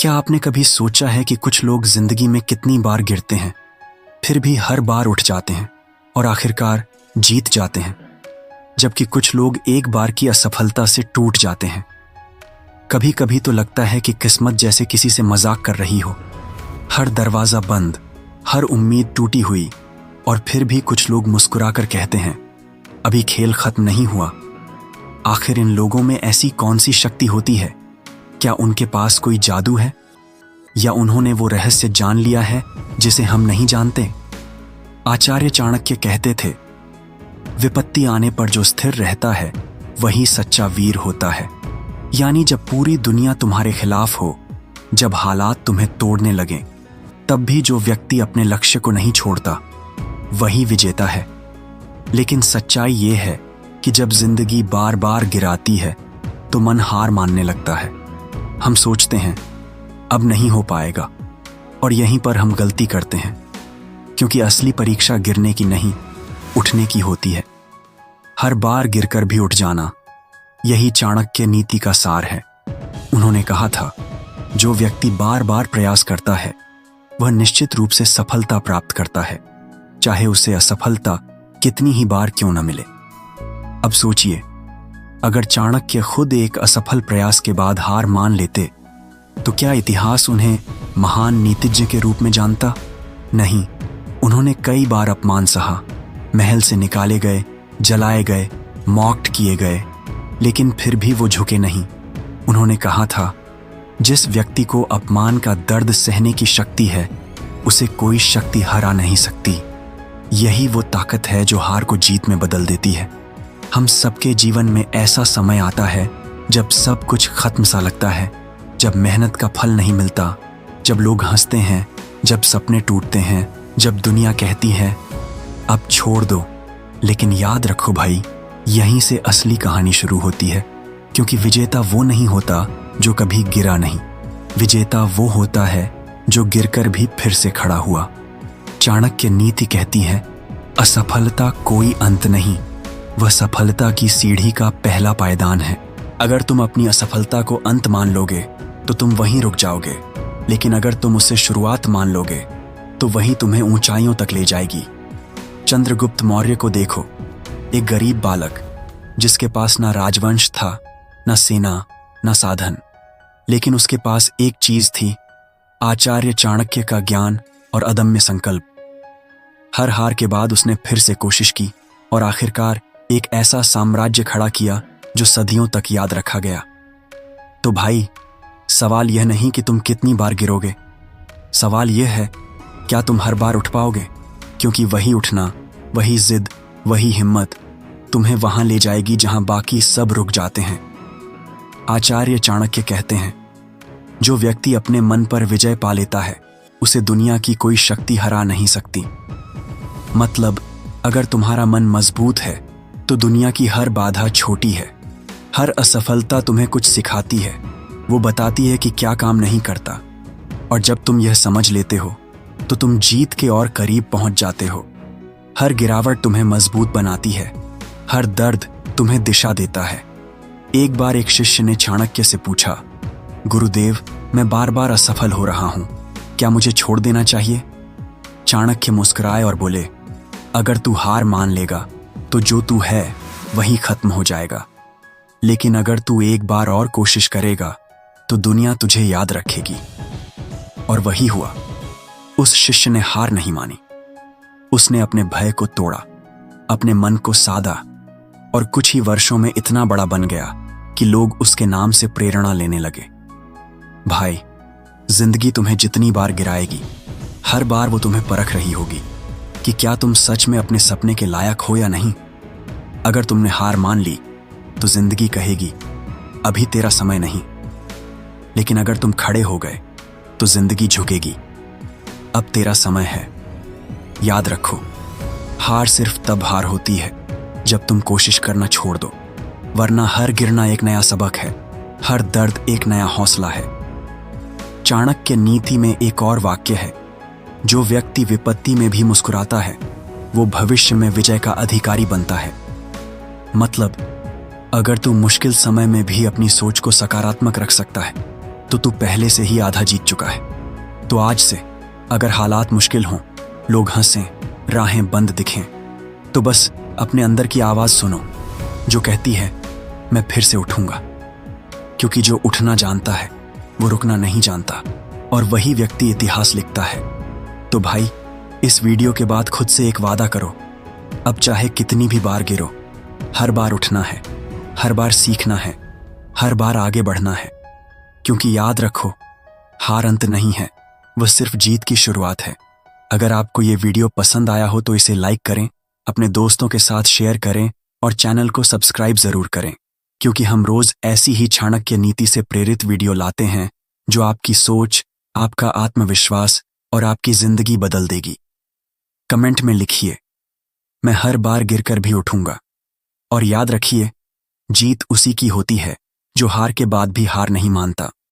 क्या आपने कभी सोचा है कि कुछ लोग जिंदगी में कितनी बार गिरते हैं, फिर भी हर बार उठ जाते हैं और आखिरकार जीत जाते हैं, जबकि कुछ लोग एक बार की असफलता से टूट जाते हैं। कभी कभी तो लगता है कि किस्मत जैसे किसी से मजाक कर रही हो। हर दरवाजा बंद, हर उम्मीद टूटी हुई, और फिर भी कुछ लोग मुस्कुराकर कहते हैं, अभी खेल खत्म नहीं हुआ। आखिर इन लोगों में ऐसी कौन सी शक्ति होती है? क्या उनके पास कोई जादू है, या उन्होंने वो रहस्य जान लिया है जिसे हम नहीं जानते? आचार्य चाणक्य कहते थे, विपत्ति आने पर जो स्थिर रहता है वही सच्चा वीर होता है। यानी जब पूरी दुनिया तुम्हारे खिलाफ हो, जब हालात तुम्हें तोड़ने लगे, तब भी जो व्यक्ति अपने लक्ष्य को नहीं छोड़ता वही विजेता है। लेकिन सच्चाई ये है कि जब जिंदगी बार बार गिराती है तो मन हार मानने लगता है। हम सोचते हैं अब नहीं हो पाएगा, और यहीं पर हम गलती करते हैं, क्योंकि असली परीक्षा गिरने की नहीं, उठने की होती है। हर बार गिरकर भी उठ जाना, यही चाणक्य नीति का सार है। उन्होंने कहा था, जो व्यक्ति बार बार प्रयास करता है वह निश्चित रूप से सफलता प्राप्त करता है, चाहे उसे असफलता कितनी ही बार क्यों न मिले। अब सोचिए, अगर चाणक्य खुद एक असफल प्रयास के बाद हार मान लेते तो क्या इतिहास उन्हें महान नीतिज्ञ के रूप में जानता? नहीं, उन्होंने कई बार अपमान सहा, महल से निकाले गए, जलाए गए, मॉक्ड किए गए, लेकिन फिर भी वो झुके नहीं। उन्होंने कहा था, जिस व्यक्ति को अपमान का दर्द सहने की शक्ति है उसे कोई शक्ति हरा नहीं सकती। यही वो ताकत है जो हार को जीत में बदल देती है। हम सबके जीवन में ऐसा समय आता है जब सब कुछ खत्म सा लगता है, जब मेहनत का फल नहीं मिलता, जब लोग हंसते हैं, जब सपने टूटते हैं, जब दुनिया कहती है अब छोड़ दो। लेकिन याद रखो भाई, यहीं से असली कहानी शुरू होती है, क्योंकि विजेता वो नहीं होता जो कभी गिरा नहीं। विजेता वो होता है जो गिरकर भी फिर से खड़ा हुआ। चाणक्य नीति कहती है, असफलता कोई अंत नहीं, वह सफलता की सीढ़ी का पहला पायदान है। अगर तुम अपनी असफलता को अंत मान लोगे तो तुम वहीं रुक जाओगे, लेकिन अगर तुम उसे शुरुआत मान लोगे तो वही तुम्हें ऊंचाइयों तक ले जाएगी। चंद्रगुप्त मौर्य को देखो, एक गरीब बालक जिसके पास ना राजवंश था, ना सेना, ना साधन, लेकिन उसके पास एक चीज थी, आचार्य चाणक्य का ज्ञान और अदम्य संकल्प। हर हार के बाद उसने फिर से कोशिश की और आखिरकार एक ऐसा साम्राज्य खड़ा किया जो सदियों तक याद रखा गया। तो भाई, सवाल यह नहीं कि तुम कितनी बार गिरोगे, सवाल यह है क्या तुम हर बार उठ पाओगे, क्योंकि वही उठना, वही जिद, वही हिम्मत तुम्हें वहां ले जाएगी जहां बाकी सब रुक जाते हैं। आचार्य चाणक्य कहते हैं, जो व्यक्ति अपने मन पर विजय पा लेता है उसे दुनिया की कोई शक्ति हरा नहीं सकती। मतलब, अगर तुम्हारा मन मजबूत है तो दुनिया की हर बाधा छोटी है। हर असफलता तुम्हें कुछ सिखाती है, वो बताती है कि क्या काम नहीं करता, और जब तुम यह समझ लेते हो तो तुम जीत के और करीब पहुंच जाते हो। हर गिरावट तुम्हें मजबूत बनाती है, हर दर्द तुम्हें दिशा देता है। एक बार एक शिष्य ने चाणक्य से पूछा, गुरुदेव, मैं बार बार असफल हो रहा हूं, क्या मुझे छोड़ देना चाहिए? चाणक्य मुस्कुराए और बोले, अगर तू हार मान लेगा तो जो तू है वही खत्म हो जाएगा, लेकिन अगर तू एक बार और कोशिश करेगा तो दुनिया तुझे याद रखेगी। और वही हुआ। उस शिष्य ने हार नहीं मानी, उसने अपने भय को तोड़ा, अपने मन को साधा, और कुछ ही वर्षों में इतना बड़ा बन गया कि लोग उसके नाम से प्रेरणा लेने लगे। भाई, जिंदगी तुम्हें जितनी बार गिराएगी, हर बार वो तुम्हें परख रही होगी कि क्या तुम सच में अपने सपने के लायक हो या नहीं। अगर तुमने हार मान ली तो जिंदगी कहेगी, अभी तेरा समय नहीं, लेकिन अगर तुम खड़े हो गए तो जिंदगी झुकेगी, अब तेरा समय है। याद रखो, हार सिर्फ तब हार होती है जब तुम कोशिश करना छोड़ दो, वरना हर गिरना एक नया सबक है, हर दर्द एक नया हौसला है। चाणक्य नीति में एक और वाक्य है, जो व्यक्ति विपत्ति में भी मुस्कुराता है वो भविष्य में विजय का अधिकारी बनता है। मतलब, अगर तू मुश्किल समय में भी अपनी सोच को सकारात्मक रख सकता है तो तो तू पहले से ही आधा जीत चुका है। तो आज से अगर हालात मुश्किल हों, लोग हंसें, राहें बंद दिखें, तो बस अपने अंदर की आवाज सुनो जो कहती है मैं फिर से उठूंगा। क्योंकि जो उठना जानता है वो रुकना नहीं जानता, और वही व्यक्ति इतिहास लिखता है। तो भाई, इस वीडियो के बाद खुद से एक वादा करो, अब चाहे कितनी भी बार गिरो, हर बार उठना है, हर बार सीखना है, हर बार आगे बढ़ना है। क्योंकि याद रखो, हार अंत नहीं है, वह सिर्फ जीत की शुरुआत है। अगर आपको ये वीडियो पसंद आया हो तो इसे लाइक करें, अपने दोस्तों के साथ शेयर करें और चैनल को सब्सक्राइब जरूर करें, क्योंकि हम रोज ऐसी ही चाणक्य नीति से प्रेरित वीडियो लाते हैं जो आपकी सोच, आपका आत्मविश्वास और आपकी जिंदगी बदल देगी। कमेंट में लिखिए, मैं हर बार गिरकर भी उठूंगा। और याद रखिए, जीत उसी की होती है जो हार के बाद भी हार नहीं मानता।